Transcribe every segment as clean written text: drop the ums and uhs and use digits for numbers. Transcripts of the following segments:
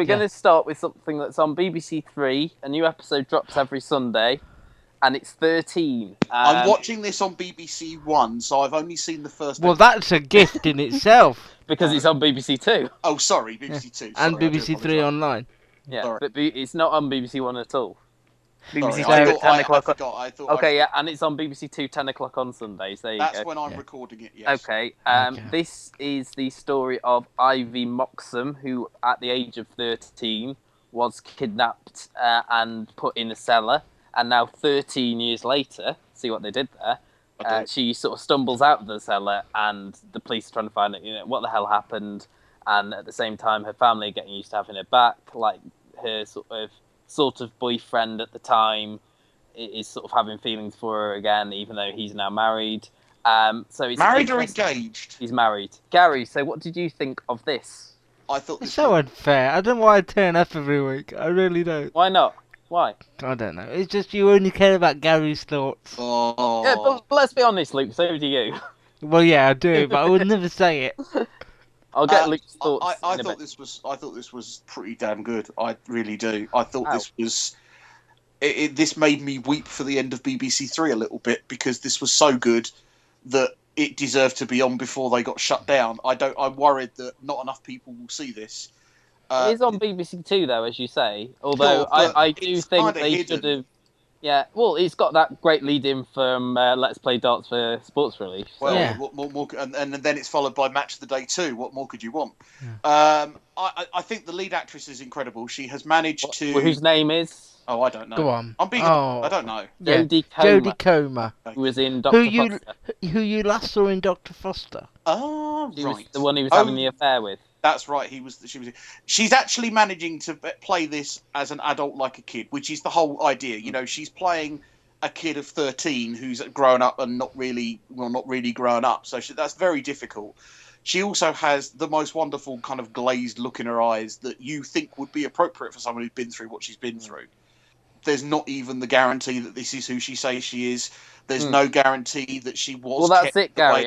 we're going to start with something that's on BBC Three. A new episode drops every Sunday, and it's 13. I'm watching this on BBC One, so I've only seen the first. Well, that's a gift in itself. Because it's on BBC Two. Oh, sorry, BBC Two. And Sorry, BBC Three online. Yeah, Sorry. but it's not on BBC One at all. BBC Sorry, Two at 10 o'clock. I forgot. I thought. Okay, yeah, and it's on BBC Two 10 o'clock on Sundays. There you That's go. when I'm recording it. Yes. Okay, Okay. This is the story of Ivy Moxham, who at the age of 13 was kidnapped and put in a cellar, and now 13 years later, see what they did there, she sort of stumbles out of the cellar, and the police are trying to find out, what the hell happened, and at the same time her family are getting used to having her back, like her sort of boyfriend at the time is sort of having feelings for her again, even though he's now married. So it's married or engaged? He's married. Gary, so what did you think of this? I thought It's this so was... unfair. I don't know why I turn up every week. I really don't. Why not? Why? I don't know. It's just you only care about Gary's thoughts. Oh. Yeah, but let's be honest, Luke, so do you. Well, yeah, I do, but I would never say it. I'll get Luke's thoughts I in a thought bit. this was pretty damn good. I really do. I thought this was. This made me weep for the end of BBC Three a little bit, because this was so good that it deserved to be on before they got shut down. I'm worried that not enough people will see this. It is on BBC Two, though, as you say. Although I do think they should have. Yeah, well, it's got that great lead-in from Let's Play Darts for Sports Relief. So. Well, Yeah. what more, and then it's followed by Match of the Day 2. What more could you want? Yeah. I think the lead actress is incredible. She has managed to. Whose name is? Oh, I don't know. Go on. I'm being. Oh. I don't know. Yeah. Jodie Comer. Who was in Dr. Who you last saw in Dr. Foster? Oh, She right. was the one he was having the affair with. That's right. She's actually managing to play this as an adult like a kid, which is the whole idea. She's playing a kid of 13 who's grown up and not really grown up. So that's very difficult. She also has the most wonderful kind of glazed look in her eyes that you think would be appropriate for someone who's been through what she's been through. There's not even the guarantee that this is who she says she is. There's no guarantee that she was. Well, that's it, Gary.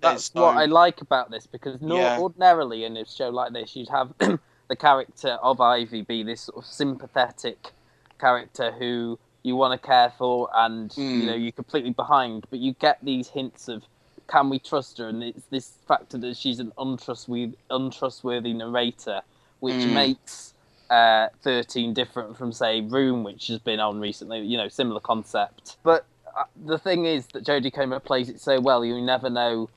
That's what I no... like about this, because ordinarily in a show like this, you'd have the character of Ivy be this sort of sympathetic character who you want to care for, and you're completely behind. But you get these hints of, can we trust her? And it's this factor that she's an untrustworthy narrator, which makes 13 different from, say, Room, which has been on recently. Similar concept. But the thing is that Jodie Comer plays it so well, you never know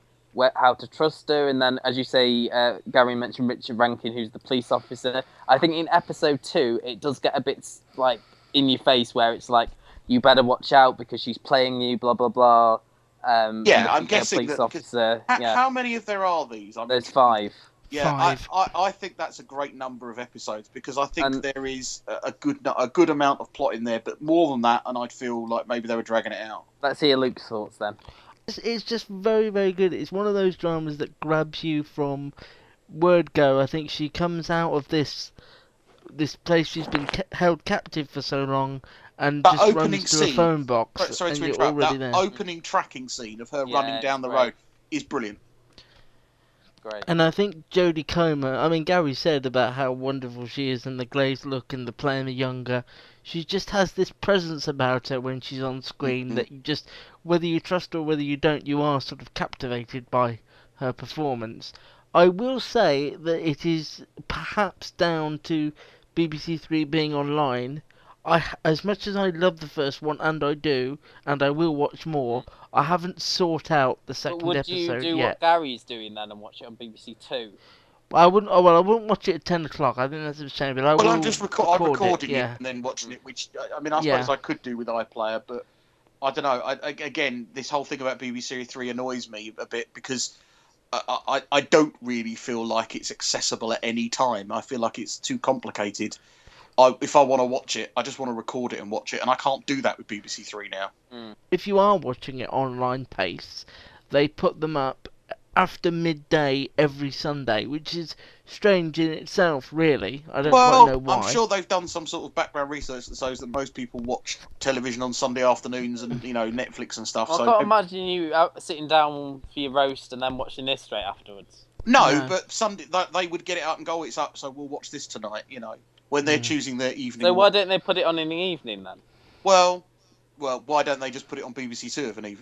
how to trust her. And then, as you say, Gary mentioned Richard Rankin, who's the police officer. I think in episode 2, it does get a bit like in your face, where it's like, you better watch out because she's playing you, blah blah blah. I'm guessing police that. Officer. How many of there are these? There's 5. Yeah, 5. I think that's a great number of episodes, because I think there is a good amount of plot in there, but more than that, and I'd feel like maybe they were dragging it out. Let's hear Luke's thoughts then. It's just very, very good. It's one of those dramas that grabs you from word go. I think she comes out of this place she's been held captive for so long, and that just runs to a phone box. Sorry to interrupt. That opening tracking scene of her running down the road is brilliant. Great. And I think Jodie Comer, Gary said about how wonderful she is and the glazed look and the playing the younger. She just has this presence about her when she's on screen that you just, whether you trust her or whether you don't, you are sort of captivated by her performance. I will say that it is perhaps down to BBC Three being online. As much as I love the first one, and I do, and I will watch more, I haven't sought out the second episode yet. Would you do what Gary's doing then and watch it on BBC Two? I wouldn't. I wouldn't watch it at 10 o'clock. I think that's a shame. But I'm just recording it and then watching it, which I suppose I could do with iPlayer, but I don't know. Again, this whole thing about BBC Three annoys me a bit, because I don't really feel like it's accessible at any time. I feel like it's too complicated. If I want to watch it, I just want to record it and watch it, and I can't do that with BBC Three now. If you are watching it online pace, they put them up after midday every Sunday, which is strange in itself, really. I don't quite know why. I'm sure they've done some sort of background research that shows that most people watch television on Sunday afternoons and Netflix and stuff. I can't imagine you sitting down for your roast and then watching this straight afterwards. No, but Sunday they would get it up and go, it's up, so we'll watch this tonight, when they're choosing their evening. So why don't they put it on in the evening then? Well, why don't they just put it on BBC Two